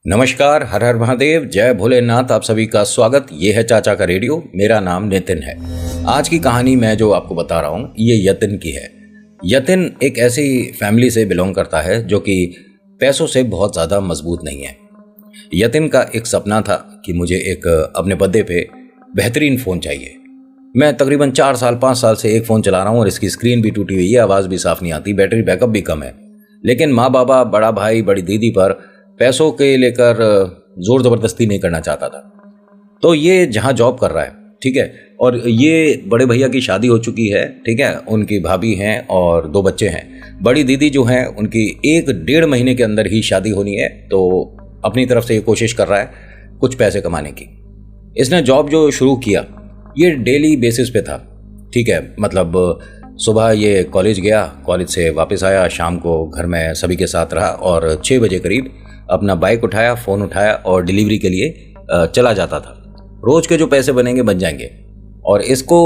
नमस्कार, हर हर महादेव, जय भोलेनाथ। आप सभी का स्वागत। ये है चाचा का रेडियो। मेरा नाम नितिन है। आज की कहानी मैं जो आपको बता रहा हूँ ये यतिन की है। यतिन एक ऐसी फैमिली से बिलोंग करता है जो कि पैसों से बहुत ज़्यादा मजबूत नहीं है। यतिन का एक सपना था कि मुझे एक अपने बर्थडे पे बेहतरीन फ़ोन चाहिए। मैं तकरीबन 4-5 साल से एक फ़ोन चला रहा हूँ और इसकी स्क्रीन भी टूटी हुई है, आवाज़ भी साफ़ नहीं आती, बैटरी बैकअप भी कम है। लेकिन माँ बाबा, बड़ा भाई, बड़ी दीदी पर पैसों के लेकर ज़ोर ज़बरदस्ती नहीं करना चाहता था। तो ये जहाँ जॉब कर रहा है, ठीक है, और ये बड़े भैया की शादी हो चुकी है, ठीक है, उनकी भाभी हैं और 2 बच्चे हैं। बड़ी दीदी जो हैं उनकी 1-1.5 महीने के अंदर ही शादी होनी है, तो अपनी तरफ से ये कोशिश कर रहा है कुछ पैसे कमाने की। इसने जॉब जो शुरू किया ये डेली बेसिस पे था, ठीक है, मतलब सुबह ये कॉलेज गया, कॉलेज से वापस आया, शाम को घर में सभी के साथ रहा और 6 बजे करीब अपना बाइक उठाया, फ़ोन उठाया और डिलीवरी के लिए चला जाता था। रोज़ के जो पैसे बनेंगे बन जाएंगे। और इसको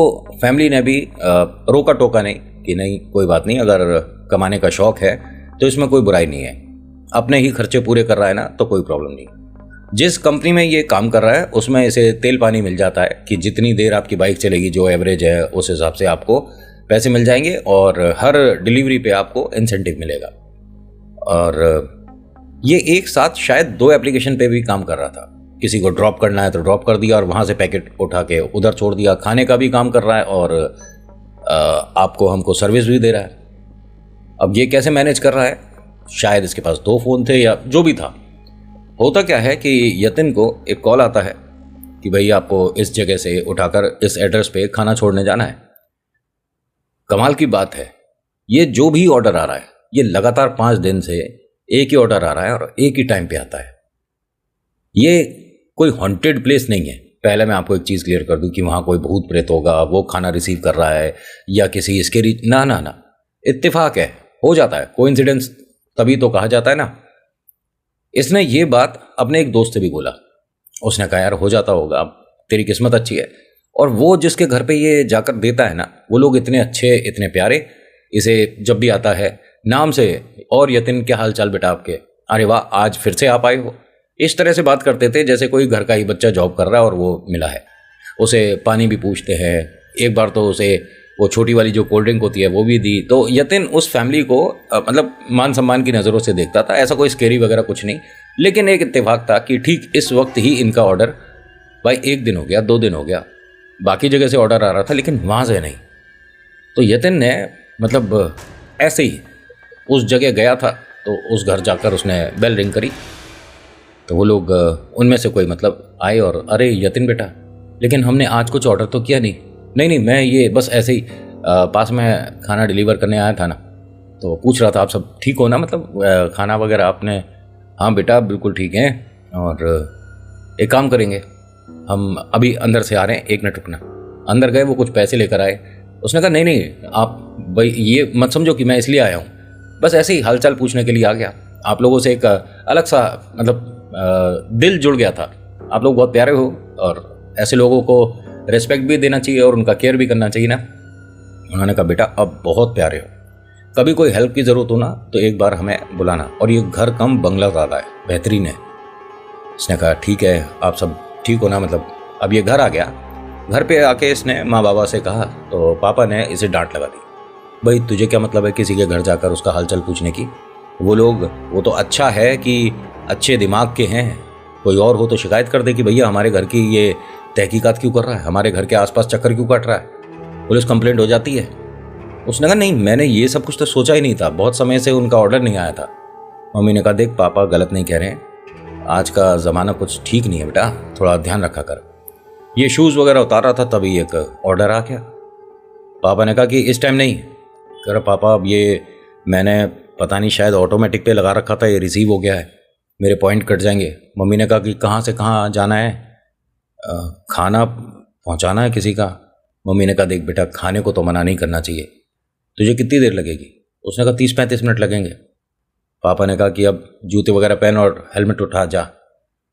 फैमिली ने भी रोका टोका नहीं कि नहीं कोई बात नहीं, अगर कमाने का शौक़ है तो इसमें कोई बुराई नहीं है, अपने ही खर्चे पूरे कर रहा है ना तो कोई प्रॉब्लम नहीं। जिस कंपनी में ये काम कर रहा है उसमें इसे तेल पानी मिल जाता है कि जितनी देर आपकी बाइक चलेगी, जो एवरेज है उस हिसाब से आपको पैसे मिल जाएंगे और हर डिलीवरी पे आपको इंसेंटिव मिलेगा। और ये एक साथ शायद 2 एप्लीकेशन पे भी काम कर रहा था। किसी को ड्रॉप करना है तो ड्रॉप कर दिया और वहाँ से पैकेट उठा के उधर छोड़ दिया। खाने का भी काम कर रहा है और आपको हमको सर्विस भी दे रहा है। अब ये कैसे मैनेज कर रहा है? शायद इसके पास 2 फ़ोन थे या जो भी था। होता क्या है कि यतिन को एक कॉल आता है कि भाई आपको इस जगह से उठाकर इस एड्रेस पे खाना छोड़ने जाना है। कमाल की बात है, ये जो भी ऑर्डर आ रहा है ये लगातार 5 दिन से एक ही ऑर्डर आ रहा है और एक ही टाइम पे आता है। ये कोई हॉन्टेड प्लेस नहीं है। पहले मैं आपको एक चीज़ क्लियर कर दूं कि वहाँ कोई भूत प्रेत होगा, वो खाना रिसीव कर रहा है या किसी इसके ना ना ना, इत्तेफाक है, हो जाता है, कोइंसिडेंस तभी तो कहा जाता है ना। इसने ये बात अपने एक दोस्त से भी बोला। उसने कहा यार हो जाता होगा, तेरी किस्मत अच्छी है। और वो जिसके घर पे ये जाकर देता है ना, वो लोग इतने अच्छे, इतने प्यारे, इसे जब भी आता है नाम से, और यतिन क्या हाल चाल बेटा आपके, अरे वाह आज फिर से आप आए हो, इस तरह से बात करते थे जैसे कोई घर का ही बच्चा जॉब कर रहा है और वो मिला है। उसे पानी भी पूछते हैं। एक बार तो उसे वो छोटी वाली जो कोल्ड ड्रिंक होती है वो भी दी। तो यतिन उस फैमिली को मतलब मान सम्मान की नज़रों से देखता था। ऐसा कोई स्केरी वगैरह कुछ नहीं। लेकिन एक इत्तेफाक था कि ठीक इस वक्त ही इनका ऑर्डर, भाई 1 दिन हो गया, 2 दिन हो गया, बाकी जगह से ऑर्डर आ रहा था लेकिन वहाँ से नहीं। तो यतिन ने मतलब ऐसे ही उस जगह गया था, तो उस घर जाकर उसने बेल रिंग करी। तो वो लोग उनमें से कोई मतलब आए और अरे यतिन बेटा, लेकिन हमने आज कुछ ऑर्डर तो किया नहीं। नहीं, मैं ये बस ऐसे ही पास में खाना डिलीवर करने आया था ना, तो पूछ रहा था आप सब ठीक हो ना, मतलब खाना वगैरह आपने। हाँ बेटा बिल्कुल ठीक है। और एक काम करेंगे, हम अभी अंदर से आ रहे हैं, 1 मिनट रुकना। अंदर गए, वो कुछ पैसे लेकर आए। उसने कहा नहीं आप भाई ये मत समझो कि मैं इसलिए आया हूँ, बस ऐसे ही हालचाल पूछने के लिए आ गया। आप लोगों से एक अलग सा मतलब दिल जुड़ गया था। आप लोग बहुत प्यारे हो और ऐसे लोगों को रिस्पेक्ट भी देना चाहिए और उनका केयर भी करना चाहिए ना। उन्होंने कहा बेटा अब बहुत प्यारे हो, कभी कोई हेल्प की ज़रूरत हो ना तो एक बार हमें बुलाना, और ये घर कम बंगला ज़्यादा है, बेहतरीन है। उसने कहा ठीक है, आप सब ठीक हो ना, मतलब अब ये घर आ गया। घर पे आके इसने माँ बाबा से कहा तो पापा ने इसे डांट लगा दी। भाई तुझे क्या मतलब है किसी के घर जाकर उसका हालचाल पूछने की? वो तो अच्छा है कि अच्छे दिमाग के हैं, कोई और हो तो शिकायत कर दे कि भैया हमारे घर की ये तहकीकात क्यों कर रहा है, हमारे घर के आसपास चक्कर क्यों काट रहा है, पुलिस कंप्लेंट हो जाती है। उसने कहा नहीं, मैंने ये सब कुछ तो सोचा ही नहीं था, बहुत समय से उनका ऑर्डर नहीं आया था। मम्मी ने कहा देख पापा गलत नहीं कह रहे हैं, आज का ज़माना कुछ ठीक नहीं है बेटा, थोड़ा ध्यान रखा कर। ये शूज़ वगैरह उतार रहा था तभी एक ऑर्डर आ गया। पापा ने कहा कि इस टाइम नहीं। कह रहा पापा अब ये मैंने पता नहीं शायद ऑटोमेटिक पे लगा रखा था, ये रिसीव हो गया है, मेरे पॉइंट कट जाएंगे। मम्मी ने कहा कि कहाँ से कहाँ जाना है? खाना पहुँचाना है किसी का। मम्मी ने कहा देख बेटा खाने को तो मना नहीं करना चाहिए, तुझे कितनी देर लगेगी? उसने कहा 30-35 मिनट लगेंगे। पापा ने कहा कि अब जूते वगैरह पहन और हेलमेट उठा जा।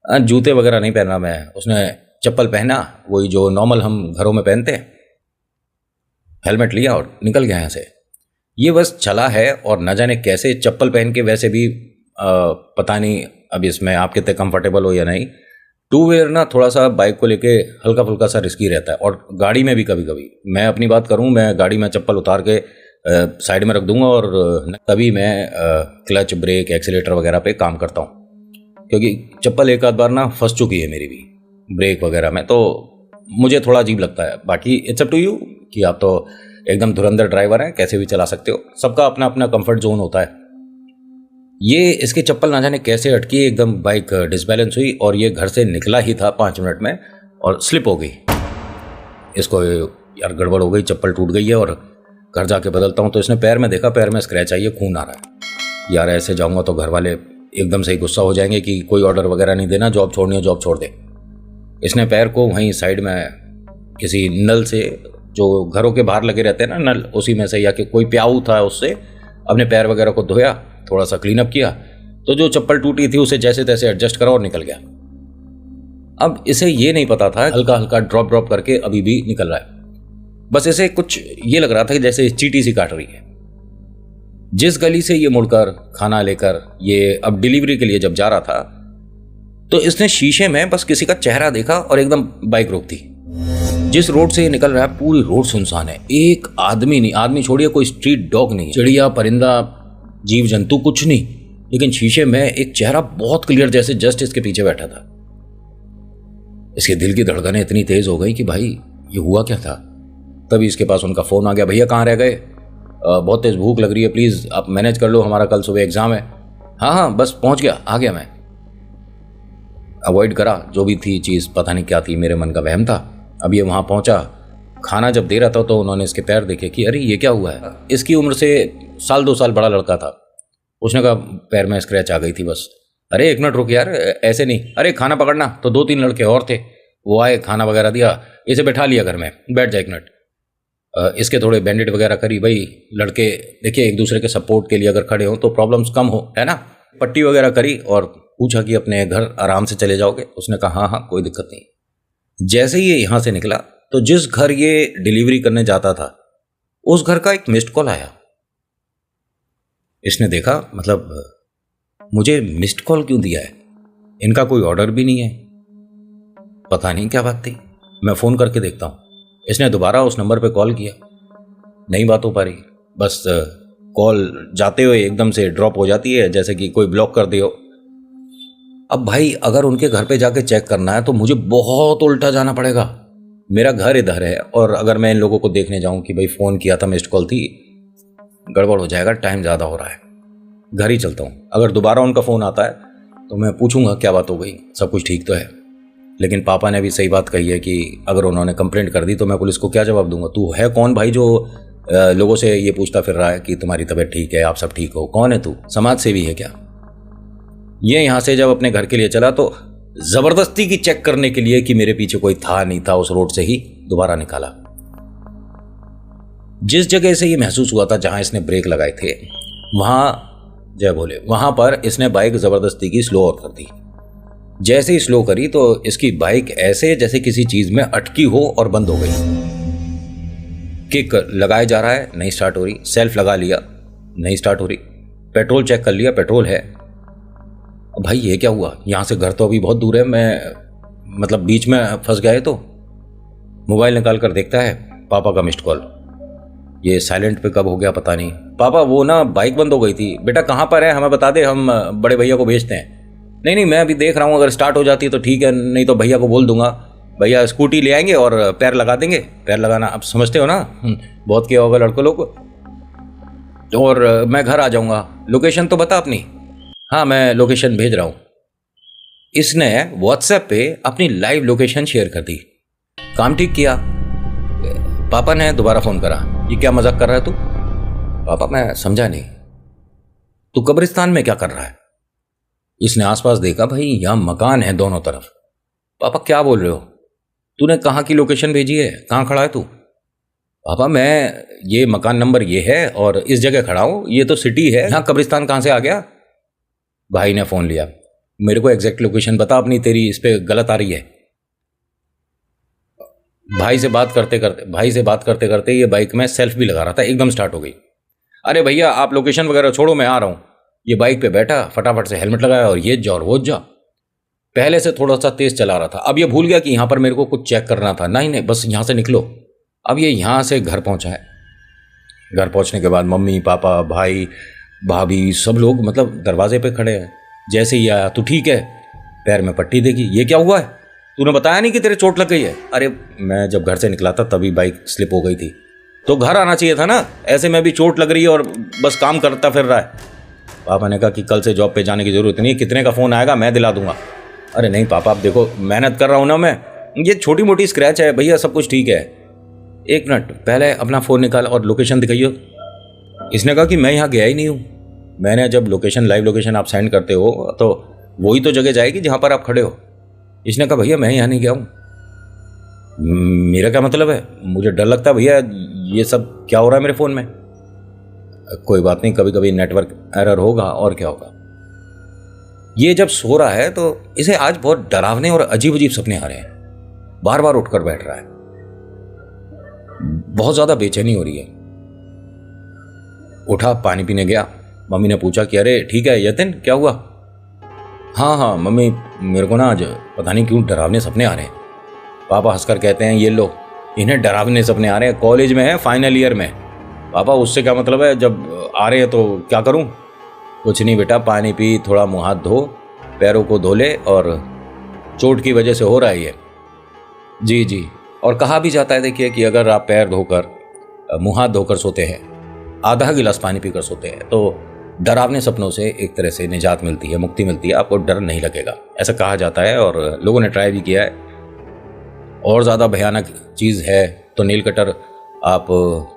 जूते वगैरह नहीं पहनना मैं। उसने चप्पल पहना, वही जो नॉर्मल हम घरों में पहनते हैं, हेलमेट लिया और निकल गया यहाँ से। ये बस चला है और न जाने कैसे चप्पल पहन के, वैसे भी पता नहीं अब इसमें आप कितने कंफर्टेबल हो या नहीं। टू व्हीलर ना थोड़ा सा बाइक को लेके हल्का फुल्का सा रिस्की रहता है, और गाड़ी में भी कभी कभी। मैं अपनी बात करूं, मैं गाड़ी में चप्पल उतार के साइड में रख दूंगा और तभी मैं क्लच, ब्रेक, एक्सीलेटर वगैरह पे काम करता हूं, क्योंकि चप्पल एक आध बार ना फंस चुकी है मेरी भी ब्रेक वगैरह में, तो मुझे थोड़ा अजीब लगता है। बाकी इट्स अप टू यू कि आप तो एकदम धुरंधर ड्राइवर हैं, कैसे भी चला सकते हो, सबका अपना अपना कंफर्ट जोन होता है। ये इसकी चप्पल ना जाने कैसे अटकी, एकदम बाइक डिसबैलेंस हुई और ये घर से निकला ही था 5 मिनट में और स्लिप हो गई। इसको यार गड़बड़ हो गई, चप्पल टूट गई है और घर जाके बदलता हूँ तो इसने पैर में देखा, पैर में स्क्रैच आई है, खून आ रहा है। यार ऐसे जाऊँगा तो घर वाले एकदम से ही गुस्सा हो जाएंगे कि कोई ऑर्डर वगैरह नहीं देना, जॉब छोड़नी हो जॉब छोड़ दे। इसने पैर को वहीं साइड में किसी नल से, जो घरों के बाहर लगे रहते हैं ना नल, उसी में से या कि कोई प्याऊ था उससे अपने पैर वगैरह को धोया, थोड़ा सा क्लीन अप किया, तो जो चप्पल टूटी थी उसे जैसे तैसे एडजस्ट करा और निकल गया। अब इसे ये नहीं पता था, हल्का हल्का ड्रॉप ड्रॉप करके अभी भी निकल रहा है। बस इसे कुछ ये लग रहा था कि जैसे चींटी सी काट रही है। जिस गली से ये मुड़कर खाना लेकर ये अब डिलीवरी के लिए जब जा रहा था, तो इसने शीशे में बस किसी का चेहरा देखा और एकदम बाइक रोक दी। जिस रोड से ये निकल रहा है पूरी रोड सुनसान है, एक आदमी नहीं, आदमी छोड़िए कोई स्ट्रीट डॉग नहीं, चिड़िया परिंदा जीव जंतु कुछ नहीं, लेकिन शीशे में एक चेहरा बहुत क्लियर जैसे जस्ट इसके पीछे बैठा था। इसके दिल की धड़कनें इतनी तेज हो गई कि भाई ये हुआ क्या था। तभी इसके पास उनका फोन आ गया, भैया कहाँ रह गए, बहुत तेज भूख लग रही है, प्लीज आप मैनेज कर लो, हमारा कल सुबह एग्जाम है। हाँ हाँ बस पहुंच गया, आ गया मैं। अवॉइड करा जो भी थी चीज़, पता नहीं क्या थी, मेरे मन का वहम था। अब ये वहाँ पहुँचा, खाना जब दे रहा था तो उन्होंने इसके पैर देखे कि अरे ये क्या हुआ है। इसकी उम्र से 1-2 साल बड़ा लड़का था। उसने कहा पैर में स्क्रैच आ गई थी बस। अरे 1 मिनट रुक यार, ऐसे नहीं, अरे खाना पकड़ना। तो 2-3 लड़के और थे, वो आए, खाना वगैरह दिया, इसे बैठा लिया घर में, बैठ जा 1 मिनट। इसके थोड़े बैंडेड वगैरह करी। भाई लड़के देखिए एक दूसरे के सपोर्ट के लिए अगर खड़े हो तो प्रॉब्लम्स कम हो, है ना। पट्टी वगैरह करी और पूछा कि अपने घर आराम से चले जाओगे। उसने कहा हाँ हाँ कोई दिक्कत नहीं। जैसे ही ये यहाँ से निकला तो जिस घर ये डिलीवरी करने जाता था उस घर का एक मिस्ड कॉल आया। इसने देखा, मतलब मुझे मिस्ड कॉल क्यों दिया है, इनका कोई ऑर्डर भी नहीं है, पता नहीं क्या बात थी, मैं फ़ोन करके देखता हूँ। इसने दोबारा उस नंबर पे कॉल किया, नहीं बात हो पा रही, बस कॉल जाते हुए एकदम से ड्रॉप हो जाती है, जैसे कि कोई ब्लॉक कर दियो। अब भाई अगर उनके घर पे जाके चेक करना है तो मुझे बहुत उल्टा जाना पड़ेगा। मेरा घर इधर है और अगर मैं इन लोगों को देखने जाऊं कि भाई फ़ोन किया था, मिस्ड कॉल थी, गड़बड़ हो जाएगा, टाइम ज़्यादा हो रहा है, घर ही चलता हूँ। अगर दोबारा उनका फ़ोन आता है तो मैं पूछूंगा क्या बात हो गई, सब कुछ ठीक तो है। लेकिन पापा ने भी सही बात कही है कि अगर उन्होंने कंप्लेंट कर दी तो मैं पुलिस को क्या जवाब दूंगा। तू है कौन भाई जो लोगों से ये पूछता फिर रहा है कि तुम्हारी तबीयत ठीक है, आप सब ठीक हो, कौन है तू, समाज सेवी है क्या। ये यहाँ से जब अपने घर के लिए चला तो ज़बरदस्ती की चेक करने के लिए कि मेरे पीछे कोई था नहीं था, उस रोड से ही दोबारा निकाला। जिस जगह से ये महसूस हुआ था जहां इसने ब्रेक लगाए थे, वहां जय बोले, वहां पर इसने बाइक ज़बरदस्ती की स्लो और कर दी। जैसे ही स्लो करी तो इसकी बाइक ऐसे जैसे किसी चीज में अटकी हो और बंद हो गई। किक लगाया जा रहा है, नहीं स्टार्ट हो रही, सेल्फ लगा लिया, नहीं स्टार्ट हो रही, पेट्रोल चेक कर लिया, पेट्रोल है। भाई ये क्या हुआ, यहां से घर तो अभी बहुत दूर है, मैं मतलब बीच में फंस गया है। तो मोबाइल निकाल कर देखता है, पापा का मिस्ड कॉल। ये साइलेंट पे कब हो गया पता नहीं। पापा वो ना बाइक बंद हो गई थी, बेटा कहाँ पर है, हमें बता दे, हम बड़े भैया को भेजते हैं। नहीं नहीं मैं अभी देख रहा हूँ, अगर स्टार्ट हो जाती है तो ठीक है, नहीं तो भैया को बोल दूंगा, भैया स्कूटी ले आएंगे और पैर लगा देंगे। पैर लगाना आप समझते हो ना, बहुत किया होगा लड़कों लोग। और मैं घर आ जाऊँगा, लोकेशन तो बता अपनी। हाँ मैं लोकेशन भेज रहा हूँ। इसने व्हाट्सएप पे अपनी लाइव लोकेशन शेयर कर दी। काम ठीक किया। पापा ने दोबारा फ़ोन करा, ये क्या मजाक कर रहा है तू। पापा मैं समझा नहीं, तू कब्रिस्तान में क्या कर रहा है। इसने आसपास देखा, भाई यहाँ मकान है दोनों तरफ। पापा क्या बोल रहे हो, तूने कहाँ की लोकेशन भेजी है, कहाँ खड़ा है तू। पापा मैं ये मकान नंबर ये है और इस जगह खड़ा हूँ, ये तो सिटी है, यहाँ कब्रिस्तान कहाँ से आ गया। भाई ने फ़ोन लिया, मेरे को एग्जैक्ट लोकेशन बता अपनी, तेरी इस पे गलत आ रही है। भाई से बात करते करते ये बाइक में सेल्फ भी लगा रहा था, एकदम स्टार्ट हो गई। अरे भैया आप लोकेशन वगैरह छोड़ो, मैं आ रहा हूँ, ये बाइक पे बैठा, फटाफट से हेलमेट लगाया और ये जा और वो जा। पहले से थोड़ा सा तेज चला रहा था, अब ये भूल गया कि यहाँ पर मेरे को कुछ चेक करना था। नहीं नहीं, बस यहाँ से निकलो। अब ये यहाँ से घर पहुँचा है। घर पहुँचने के बाद मम्मी पापा भाई भाभी सब लोग मतलब दरवाजे पे खड़े हैं। जैसे ही आया, तू ठीक है? पैर में पट्टी देखी, ये क्या हुआ है? तूने बताया नहीं कि तेरे चोट लग गई है? अरे मैं जब घर से निकला था तभी बाइक स्लिप हो गई थी। तो घर आना चाहिए था ना, ऐसे में भी चोट लग रही है और बस काम करता फिर रहा है। पापा ने कहा कि कल से जॉब पे जाने की ज़रूरत नहीं है, कितने का फ़ोन आएगा मैं दिला दूंगा। अरे नहीं पापा, आप देखो मेहनत कर रहा हूँ ना मैं, ये छोटी मोटी स्क्रैच है भैया, सब कुछ ठीक है। एक मिनट, पहले अपना फ़ोन निकाल और लोकेशन दिखाइए। इसने कहा कि मैं यहाँ गया ही नहीं हूँ। मैंने जब लोकेशन, लाइव लोकेशन आप सेंड करते हो तो वही तो जगह जाएगी जहाँ पर आप खड़े हो। इसने कहा भैया मैं यहाँ नहीं गया हूँ। मेरा क्या मतलब है? मुझे डर लगता है भैया, ये सब क्या हो रहा है मेरे फ़ोन में। कोई बात नहीं, कभी कभी नेटवर्क एरर होगा और क्या होगा। ये जब सो रहा है तो इसे आज बहुत डरावने और अजीब अजीब सपने आ रहे हैं। बार बार उठकर बैठ रहा है, बहुत ज़्यादा बेचैनी हो रही है। उठा, पानी पीने गया। मम्मी ने पूछा कि अरे ठीक है यतिन, क्या हुआ? हाँ हाँ मम्मी, मेरे को ना आज पता नहीं क्यों डरावने सपने आ रहे हैं। पापा हंसकर कहते हैं ये लो, इन्हें डरावने सपने आ रहे हैं, कॉलेज में है, फाइनल ईयर में। पापा उससे क्या मतलब है, जब आ रहे हैं तो क्या करूं? कुछ नहीं बेटा, पानी पी, थोड़ा मुँह हाथ धो, पैरों को धो ले, और चोट की वजह से हो रहा है ये। जी जी। और कहा भी जाता है देखिए कि अगर आप पैर धोकर, मुँह हाथ धोकर सोते हैं, आधा गिलास पानी पीकर सोते हैं, तो डरावने सपनों से एक तरह से निजात मिलती है, मुक्ति मिलती है, आपको डर नहीं लगेगा, ऐसा कहा जाता है। और लोगों ने ट्राई भी किया है। और ज़्यादा भयानक चीज़ है तो नील कटर आप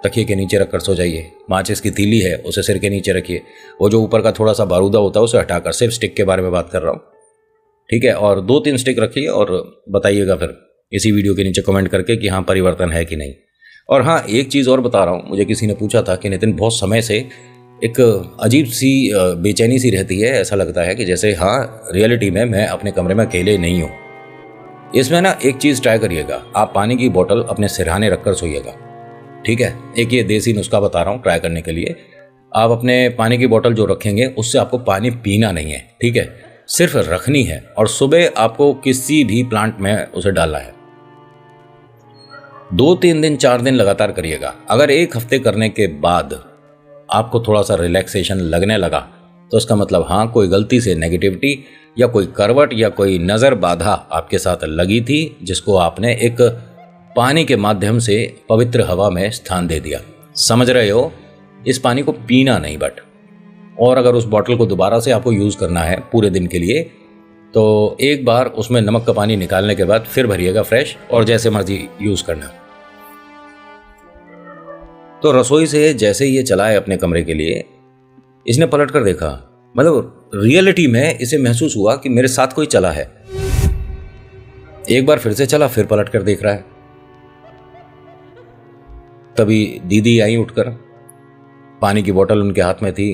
तकिए के नीचे रखकर सो जाइए। माचिस की तीली है, उसे सिर के नीचे रखिए। वो जो ऊपर का थोड़ा सा बारूदा होता है उसे हटाकर, सिर्फ स्टिक के बारे में बात कर रहा हूँ, ठीक है? और 2-3 स्टिक रखिए और बताइएगा फिर इसी वीडियो के नीचे कमेंट करके कि हाँ परिवर्तन है कि नहीं। और हाँ, एक चीज़ और बता रहा हूँ, मुझे किसी ने पूछा था कि नितिन बहुत समय से एक अजीब सी बेचैनी सी रहती है, ऐसा लगता है कि जैसे हाँ रियलिटी में मैं अपने कमरे में अकेले नहीं हूँ। इसमें ना एक चीज़ ट्राई करिएगा, आप पानी की बोतल अपने सिरहाने रखकर सोइएगा, ठीक है? एक ये देसी नुस्खा बता रहा हूँ ट्राई करने के लिए। आप अपने पानी की बोतल जो रखेंगे उससे आपको पानी पीना नहीं है, ठीक है? सिर्फ रखनी है, और सुबह आपको किसी भी प्लांट में उसे डालना है। 2-3 दिन 4 दिन लगातार करिएगा। अगर 1 हफ्ते करने के बाद आपको थोड़ा सा रिलैक्सेशन लगने लगा तो उसका मतलब हाँ कोई गलती से नेगेटिविटी या कोई करवट या कोई नज़र बाधा आपके साथ लगी थी, जिसको आपने एक पानी के माध्यम से पवित्र हवा में स्थान दे दिया। समझ रहे हो? इस पानी को पीना नहीं बट। और अगर उस बॉटल को दोबारा से आपको यूज़ करना है पूरे दिन के लिए, तो एक बार उसमें नमक का पानी निकालने के बाद फिर भरिएगा फ्रेश, और जैसे मर्जी यूज़ करना। तो रसोई से जैसे ही ये चला है अपने कमरे के लिए, इसने पलट कर देखा, मतलब रियलिटी में इसे महसूस हुआ कि मेरे साथ कोई चला है। एक बार फिर से चला, फिर पलट कर देख रहा है। तभी दीदी आई उठकर, पानी की बोतल उनके हाथ में थी।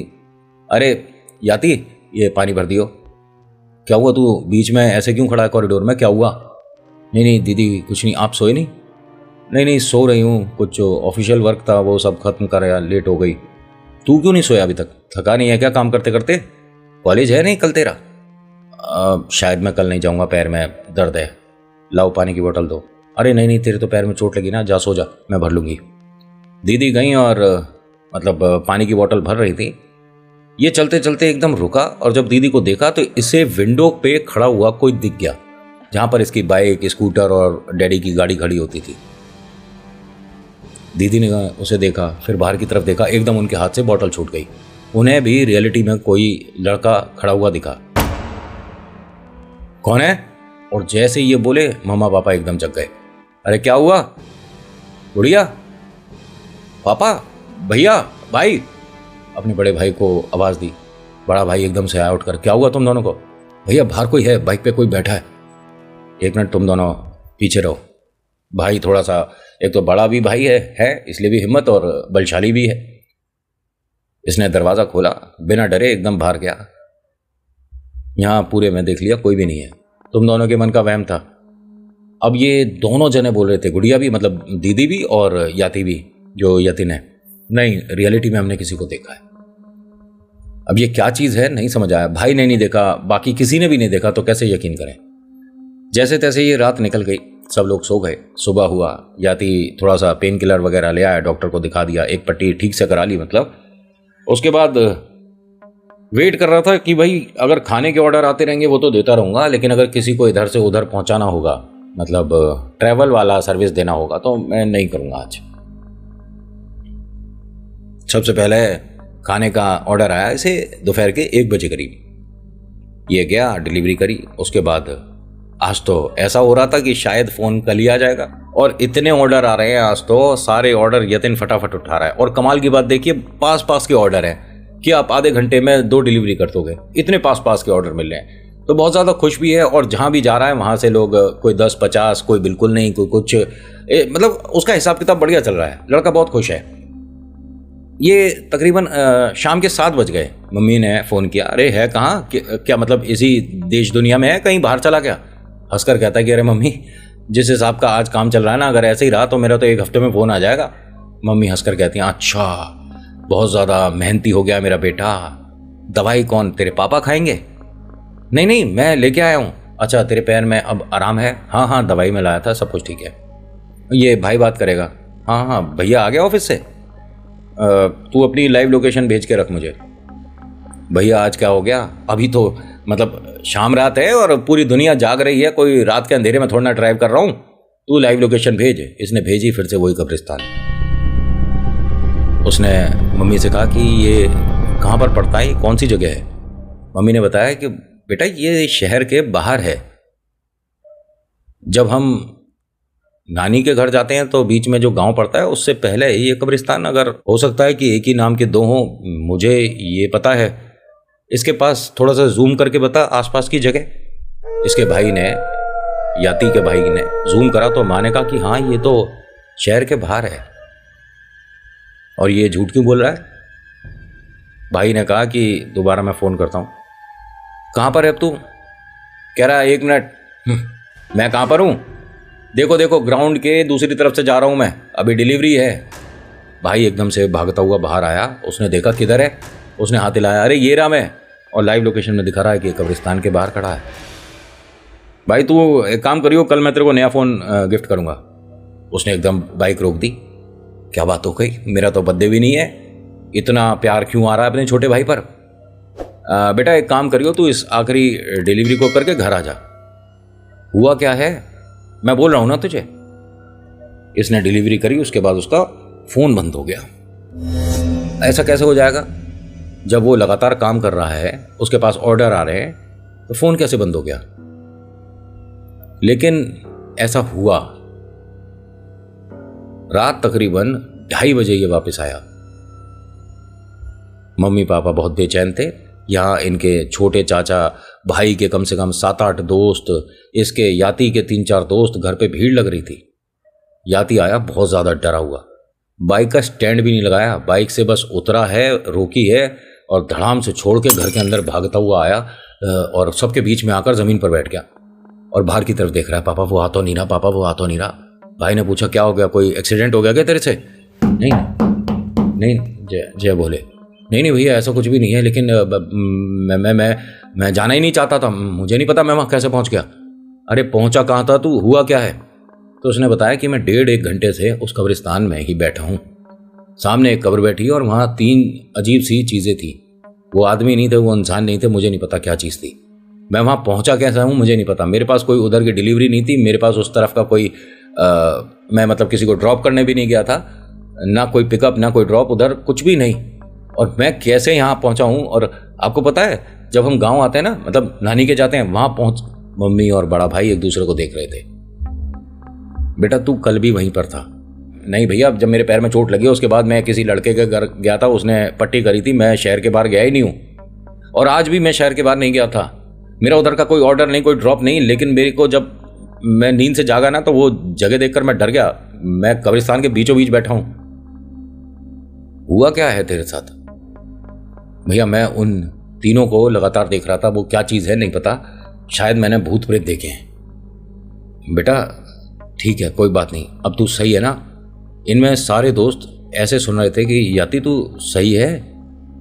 अरे याती, ये पानी भर दियो। क्या हुआ, तू बीच में ऐसे क्यों खड़ा है कॉरिडोर में, क्या हुआ? नहीं नहीं दीदी कुछ नहीं, आप सोए नहीं? नहीं नहीं सो रही हूँ, कुछ ऑफिशियल वर्क था वो सब खत्म कर रहा, लेट हो गई। तू क्यों नहीं सोया अभी तक? थका नहीं है क्या काम करते करते? कॉलेज है नहीं कल तेरा? शायद मैं कल नहीं जाऊँगा, पैर में दर्द है। लाओ पानी की बोतल दो। अरे नहीं नहीं, तेरे तो पैर में चोट लगी ना, जा सो जा, मैं भर लूँगी। दीदी गई और मतलब पानी की बोतल भर रही थी। ये चलते चलते एकदम रुका, और जब दीदी को देखा तो इसे विंडो पे खड़ा हुआ कोई दिख गया, जहाँ पर इसकी बाइक, स्कूटर और डैडी की गाड़ी खड़ी होती थी। दीदी ने उसे देखा, फिर बाहर की तरफ देखा, एकदम उनके हाथ से बोतल छूट गई। उन्हें भी रियलिटी में कोई लड़का खड़ा हुआ दिखा। कौन है? और जैसे ये बोले, मम्मा पापा एकदम जग गए। अरे क्या हुआ? गुड़िया, पापा, भैया, भाई। अपने बड़े भाई को आवाज़ दी। बड़ा भाई एकदम से आया उठकर, क्या हुआ तुम दोनों को? भैया बाहर कोई है, बाइक पे कोई बैठा है। 1 मिनट तुम दोनों पीछे रहो। भाई थोड़ा सा, एक तो बड़ा भी भाई है इसलिए भी हिम्मत और बलशाली भी है। इसने दरवाज़ा खोला, बिना डरे एकदम बाहर गया। यहाँ पूरे में देख लिया, कोई भी नहीं है। तुम दोनों के मन का वहम था। अब ये दोनों जने बोल रहे थे, गुड़िया भी, मतलब दीदी भी और याति भी, जो यतिन है, नहीं रियलिटी में हमने किसी को देखा है। अब ये क्या चीज़ है नहीं समझ आया। भाई ने नहीं देखा, बाकी किसी ने भी नहीं देखा, तो कैसे यकीन करें। जैसे तैसे ये रात निकल गई, सब लोग सो गए। सुबह हुआ, याति थोड़ा सा पेन किलर वगैरह ले आया, डॉक्टर को दिखा दिया, एक पट्टी ठीक से करा ली मतलब। उसके बाद वेट कर रहा था कि भाई अगर खाने के ऑर्डर आते रहेंगे वो तो देता रहूँगा, लेकिन अगर किसी को इधर से उधर पहुँचाना होगा, मतलब ट्रैवल वाला सर्विस देना होगा, तो मैं नहीं करूँगा आज। सबसे पहले खाने का ऑर्डर आया इसे दोपहर के 1 बजे करीब। ये गया, डिलीवरी करी। उसके बाद आज तो ऐसा हो रहा था कि शायद फ़ोन कल ही आ जाएगा, और इतने ऑर्डर आ रहे हैं आज तो सारे ऑर्डर यतिन फटाफट उठा रहा है। और कमाल की बात देखिए, पास पास के ऑर्डर हैं कि आप आधे घंटे में 2 डिलीवरी कर दोगे, इतने पास पास के ऑर्डर मिल रहे हैं। तो बहुत ज़्यादा खुश भी है, और जहाँ भी जा रहा है वहाँ से लोग कोई 10-50, कोई बिल्कुल नहीं, कोई कुछ, मतलब उसका हिसाब किताब बढ़िया चल रहा है। लड़का बहुत खुश है। ये तकरीबन शाम के 7 बज गए। मम्मी ने फ़ोन किया, अरे है कहाँ, क्या मतलब इसी देश दुनिया में है, कहीं बाहर चला गया? हंसकर कहता है कि अरे मम्मी, जिस हिसाब का आज काम चल रहा है ना, अगर ऐसे ही रहा तो मेरा तो 1 हफ्ते में फ़ोन आ जाएगा। मम्मी हंसकर कहती हैं, अच्छा बहुत ज़्यादा मेहनती हो गया मेरा बेटा। दवाई कौन, तेरे पापा खाएंगे? नहीं नहीं, मैं लेके आया हूँ। अच्छा, तेरे पैर में अब आराम है? हाँ हाँ, दवाई में लाया था, सब कुछ ठीक है। ये भाई बात करेगा। हाँ हाँ, भैया आ गया ऑफिस से? तू अपनी लाइव लोकेशन भेज के रख मुझे। भैया आज क्या हो गया, अभी तो मतलब शाम रात है और पूरी दुनिया जाग रही है, कोई रात के अंधेरे में थोड़ा ना ड्राइव कर रहा हूँ, तू लाइव लोकेशन भेज। इसने भेजी, फिर से वही कब्रिस्तान। उसने मम्मी से कहा कि ये कहाँ पर पड़ता है, कौन सी जगह है? मम्मी ने बताया कि बेटा ये शहर के बाहर है। जब हम नानी के घर जाते हैं तो बीच में जो गांव पड़ता है उससे पहले ये कब्रिस्तान, अगर हो सकता है कि एक ही नाम के 2 हों, मुझे ये पता है। इसके पास थोड़ा सा जूम करके बता आसपास की जगह। इसके भाई ने, याति के भाई ने जूम करा तो माँ ने कहा कि हाँ ये तो शहर के बाहर है। और ये झूठ क्यों बोल रहा है? भाई ने कहा कि दोबारा मैं फ़ोन करता हूँ। कहाँ पर है अब तू? कह रहा है 1 मिनट। मैं कहाँ पर हूँ? देखो देखो, ग्राउंड के दूसरी तरफ से जा रहा हूँ मैं, अभी डिलीवरी है। भाई एकदम से भागता हुआ बाहर आया। उसने देखा किधर है, उसने हाथ हिलाया, अरे ये रहा मैं, और लाइव लोकेशन में दिखा रहा है कि कब्रिस्तान के बाहर खड़ा है। भाई तू एक काम करियो, कल मैं तेरे को नया फ़ोन गिफ्ट करूँगा। उसने एकदम बाइक रोक दी। क्या बात हो गई, मेरा तो बर्थडे भी नहीं है, इतना प्यार क्यों आ रहा है अपने छोटे भाई पर? बेटा एक काम करियो, तू इस आखिरी डिलीवरी को करके घर आ जा। हुआ क्या है, मैं बोल रहा हूँ ना तुझे। इसने डिलीवरी करी, उसके बाद उसका फ़ोन बंद हो गया। ऐसा कैसे हो जाएगा? जब वो लगातार काम कर रहा है, उसके पास ऑर्डर आ रहे हैं, तो फ़ोन कैसे बंद हो गया? लेकिन ऐसा हुआ। रात तकरीबन 2:30 बजे ये वापस आया। मम्मी पापा बहुत बेचैन थे। यहाँ इनके छोटे चाचा भाई के कम से कम 7-8 दोस्त, इसके याति के 3-4 दोस्त, घर पे भीड़ लग रही थी। याति आया बहुत ज़्यादा डरा हुआ, बाइक का स्टैंड भी नहीं लगाया, बाइक से बस उतरा है, रोकी है और धड़ाम से छोड़ के घर के अंदर भागता हुआ आया और सबके बीच में आकर ज़मीन पर बैठ गया और बाहर की तरफ देख रहा है। पापा वो आ तो नहीं रहा, पापा वो आ तो नहीं रहा। भाई ने पूछा क्या हो गया, कोई एक्सीडेंट हो गया क्या तेरे से? नहीं नहीं, जय बोले, नहीं भैया ऐसा कुछ भी नहीं है, लेकिन मैं जाना ही नहीं चाहता था, मुझे नहीं पता मैं वहाँ कैसे पहुँच गया। अरे पहुँचा कहाँ था तू, हुआ क्या है? तो उसने बताया कि मैं 1.5 घंटे से उस कब्रिस्तान में ही बैठा हूँ। सामने एक कब्र बैठी और वहाँ 3 अजीब सी चीज़ें थी। वो आदमी नहीं थे, वो इंसान नहीं थे, मुझे नहीं पता क्या चीज़ थी। मैं वहाँ पहुँचा कैसा हूँ मुझे नहीं पता। मेरे पास कोई उधर की डिलीवरी नहीं थी, मेरे पास उस तरफ का कोई मैं मतलब किसी को ड्रॉप करने भी नहीं गया था, ना कोई पिकअप ना कोई ड्रॉप, उधर कुछ भी नहीं। और मैं कैसे यहाँ पहुँचा हूँ? और आपको पता है जब हम गाँव आते हैं ना, मतलब नानी के जाते हैं, वहाँ पहुँच मम्मी और बड़ा भाई एक दूसरे को देख रहे थे। बेटा तू कल भी वहीं पर था? नहीं भैया, जब मेरे पैर में चोट लगी उसके बाद मैं किसी लड़के के घर गया था, उसने पट्टी करी थी, मैं शहर के बाहर गया ही नहीं हूँ। और आज भी मैं शहर के बाहर नहीं गया था, मेरा उधर का कोई ऑर्डर नहीं, कोई ड्रॉप नहीं। लेकिन मेरे को जब मैं नींद से जागा ना, तो वो जगह देखकर मैं डर गया। मैं कब्रिस्तान के बीचों बीच बैठा हूँ। हुआ क्या है तेरे साथ? भैया मैं उन तीनों को लगातार देख रहा था, वो क्या चीज़ है नहीं पता, शायद मैंने भूत प्रेत देखे हैं। बेटा ठीक है कोई बात नहीं, अब तू सही है ना? इनमें सारे दोस्त ऐसे सुन रहे थे कि याति तू सही है?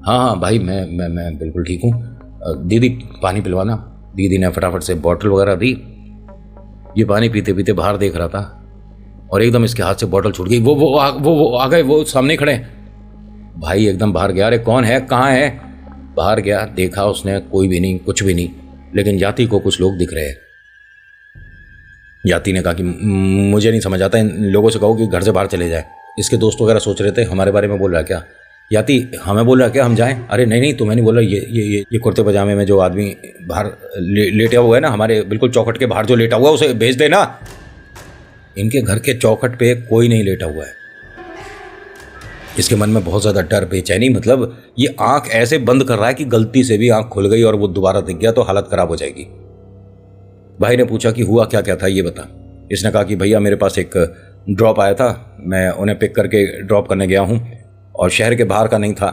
हाँ हाँ भाई, मैं बिल्कुल ठीक हूँ। दीदी पानी पिलवाना। दीदी ने फटाफट से बॉटल वगैरह दी। ये पानी पीते पीते बाहर देख रहा था और एकदम इसके हाथ से बॉटल छूट गई। वो आ गए, वो सामने खड़े हैं। भाई एकदम बाहर गया, अरे कौन है, कहाँ है? बाहर गया, देखा उसने, कोई भी नहीं, कुछ भी नहीं, लेकिन याति को कुछ लोग दिख रहे हैं। याति ने कहा कि मुझे नहीं समझ आता, इन लोगों से कहो कि घर से बाहर चले जाए। इसके दोस्त वगैरह सोच रहे थे हमारे बारे में बोल रहा है क्या। याति हमें बोल रहा है क्या हम जाएं? अरे नहीं नहीं, तुम्हें नहीं बोल रहा, ये कुर्ते पजामे में जो आदमी बाहर लेटा हुआ है ना, हमारे बिल्कुल चौखट के बाहर जो लेटा हुआ है, उसे भेज देना। इनके घर के चौखट पे कोई नहीं लेटा हुआ है। इसके मन में बहुत ज़्यादा डर, बेचैनी, मतलब ये आंख ऐसे बंद कर रहा है कि गलती से भी आंख खुल गई और वो दोबारा दिख गया तो हालत खराब हो जाएगी। भाई ने पूछा कि हुआ क्या क्या था, ये बता। इसने कहा कि भैया मेरे पास एक ड्रॉप आया था, मैं उन्हें पिक करके ड्रॉप करने गया हूँ और शहर के बाहर का नहीं था,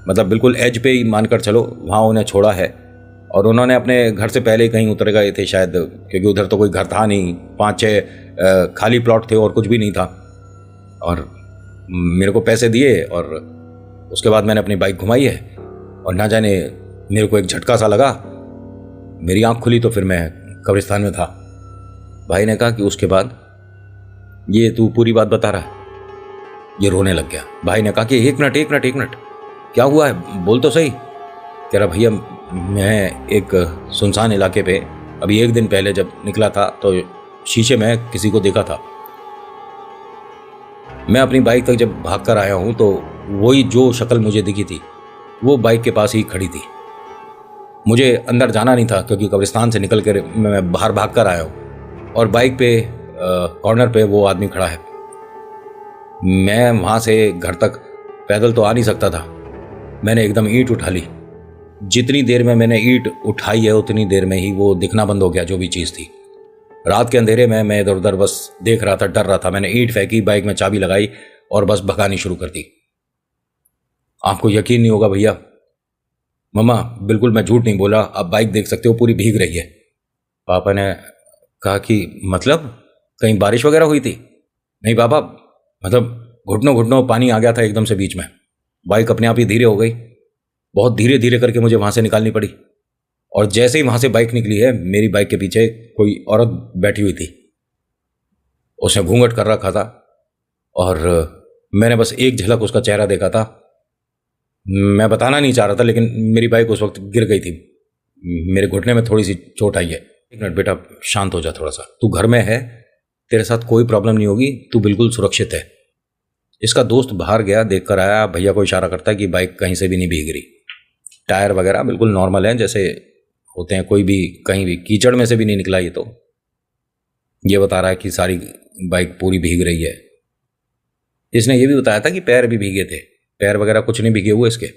मतलब बिल्कुल एज पे ही मानकर चलो, वहाँ उन्हें छोड़ा है और उन्होंने अपने घर से पहले ही कहीं उतर गए थे शायद, क्योंकि उधर तो कोई घर था नहीं, 5-6 खाली प्लॉट थे और कुछ भी नहीं था। और मेरे को पैसे दिए और उसके बाद मैंने अपनी बाइक घुमाई है और ना जाने मेरे को एक झटका सा लगा, मेरी आंख खुली तो फिर मैं कब्रिस्तान में था। भाई ने कहा कि उसके बाद? ये तू पूरी बात बता रहा है। ये रोने लग गया। भाई ने कहा कि एक मिनट, क्या हुआ है, बोल तो सही। कह रहा भैया मैं एक सुनसान इलाके पे अभी 1 दिन पहले जब निकला था तो शीशे में किसी को देखा था। मैं अपनी बाइक तक जब भाग कर आया हूँ तो वही जो शक्ल मुझे दिखी थी वो बाइक के पास ही खड़ी थी। मुझे अंदर जाना नहीं था क्योंकि कब्रिस्तान से निकल कर मैं बाहर भाग कर आया हूँ और बाइक पे कॉर्नर पे वो आदमी खड़ा है। मैं वहाँ से घर तक पैदल तो आ नहीं सकता था। मैंने एकदम ईंट उठा ली। जितनी देर में मैंने ईंट उठाई है उतनी देर में ही वो दिखना बंद हो गया, जो भी चीज़ थी। रात के अंधेरे में मैं इधर उधर बस देख रहा था, डर रहा था। मैंने ईंट फेंकी, बाइक में चाबी लगाई और बस भगानी शुरू कर दी। आपको यकीन नहीं होगा भैया, मम्मा बिल्कुल मैं झूठ नहीं बोला, आप बाइक देख सकते हो पूरी भीग रही है। पापा ने कहा कि मतलब कहीं बारिश वगैरह हुई थी? नहीं पापा, मतलब घुटनों घुटनों पानी आ गया था एकदम से बीच में। बाइक अपने आप ही धीरे हो गई, बहुत धीरे धीरे करके मुझे वहाँ से निकालनी पड़ी और जैसे ही वहाँ से बाइक निकली है, मेरी बाइक के पीछे कोई औरत बैठी हुई थी। उसने घूंघट कर रखा था और मैंने बस एक झलक उसका चेहरा देखा था। मैं बताना नहीं चाह रहा था लेकिन मेरी बाइक उस वक्त गिर गई थी। मेरे घुटने में थोड़ी सी चोट आई है। 1 मिनट बेटा, शांत हो जा थोड़ा सा। तू घर में है, तेरे साथ कोई प्रॉब्लम नहीं होगी, तू बिल्कुल सुरक्षित है। इसका दोस्त बाहर गया, देख कर आया, भैया को इशारा करता है कि बाइक कहीं से भी नहीं भीग रही, टायर वगैरह बिल्कुल नॉर्मल हैं जैसे होते हैं, कोई भी कहीं भी कीचड़ में से भी नहीं निकला। ये बता रहा है कि सारी बाइक पूरी भीग रही है। इसने ये भी बताया था कि पैर भी भीगे थे, पैर वगैरह कुछ नहीं भीगे हुए इसके।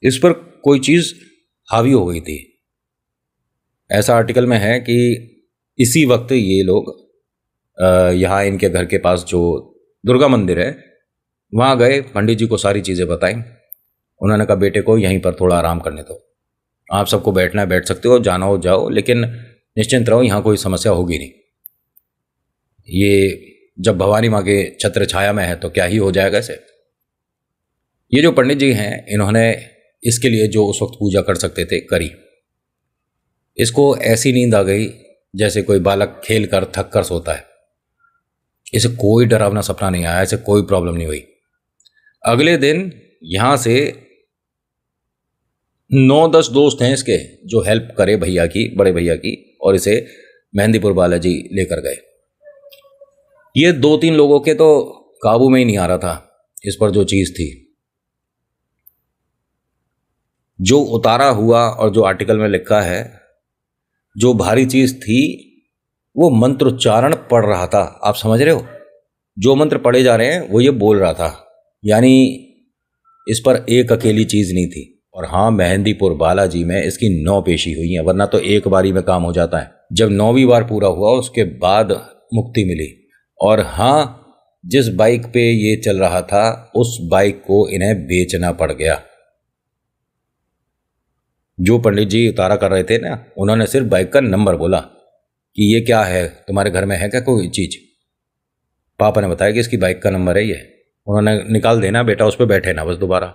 इस पर कोई चीज हावी हो गई थी। ऐसा आर्टिकल में है कि इसी वक्त ये लोग यहाँ इनके घर के पास जो दुर्गा मंदिर है वहाँ गए, पंडित जी को सारी चीज़ें बताई। उन्होंने कहा बेटे को यहीं पर थोड़ा आराम करने दो, आप सबको बैठना है बैठ सकते हो, जाना हो जाओ, लेकिन निश्चिंत रहो, यहाँ कोई समस्या होगी नहीं। ये जब भवानी माँ के छत्र छाया में है तो क्या ही हो जाएगा इसे। ये जो पंडित जी हैं इन्होंने इसके लिए जो उस वक्त पूजा कर सकते थे करी। इसको ऐसी नींद आ गई जैसे कोई बालक खेल कर थक कर सोता है। इसे कोई डरावना सपना नहीं आया, इसे कोई प्रॉब्लम नहीं हुई। अगले दिन यहां से 9-10 दोस्त हैं इसके जो हेल्प करे भैया की, बड़े भैया की, और इसे मेहंदीपुर बालाजी लेकर गए। ये 2-3 लोगों के तो काबू में ही नहीं आ रहा था इस पर जो चीज थी। जो उतारा हुआ और जो आर्टिकल में लिखा है, जो भारी चीज थी वो मंत्रोच्चारण पढ़ रहा था। आप समझ रहे हो, जो मंत्र पढ़े जा रहे हैं वो ये बोल रहा था। यानी इस पर एक अकेली चीज नहीं थी। और हाँ, मेहंदीपुर बालाजी में इसकी 9 पेशी हुई है, वरना तो एक बारी में काम हो जाता है। जब 9वीं बार पूरा हुआ उसके बाद मुक्ति मिली। और हाँ, जिस बाइक पे ये चल रहा था उस बाइक को इन्हें बेचना पड़ गया। जो पंडित जी उतारा कर रहे थे ना, उन्होंने सिर्फ बाइक का नंबर बोला कि ये क्या है, तुम्हारे घर में है क्या कोई चीज। पापा ने बताया कि इसकी बाइक का नंबर है ये, उन्होंने निकाल देना बेटा, उस पर बैठे ना बस दोबारा।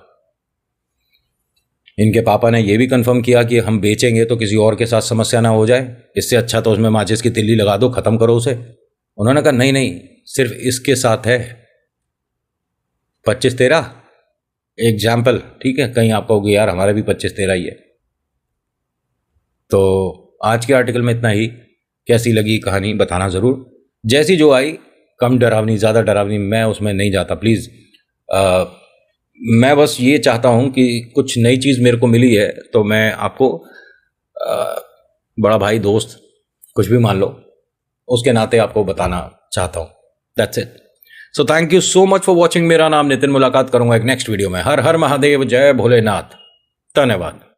इनके पापा ने ये भी कंफर्म किया कि हम बेचेंगे तो किसी और के साथ समस्या ना हो जाए, इससे अच्छा तो उसमें माचिस की तिल्ली लगा दो, ख़त्म करो उसे। उन्होंने कहा नहीं नहीं, सिर्फ इसके साथ है। 25-13 एग्जाम्पल, ठीक है, कहीं आप कहोगे यार हमारा भी 25-13 ही है। तो आज के आर्टिकल में इतना ही। कैसी लगी कहानी बताना ज़रूर। जैसी जो आई, कम डरावनी ज़्यादा डरावनी, मैं उसमें नहीं जाता प्लीज़। मैं बस ये चाहता हूँ कि कुछ नई चीज़ मेरे को मिली है तो मैं आपको बड़ा भाई दोस्त कुछ भी मान लो, उसके नाते आपको बताना चाहता हूँ। That's it. So thank you so much for watching. मेरा नाम नितिन। मुलाकात करूंगा एक नेक्स्ट वीडियो में। हर हर महादेव, जय भोलेनाथ। धन्यवाद।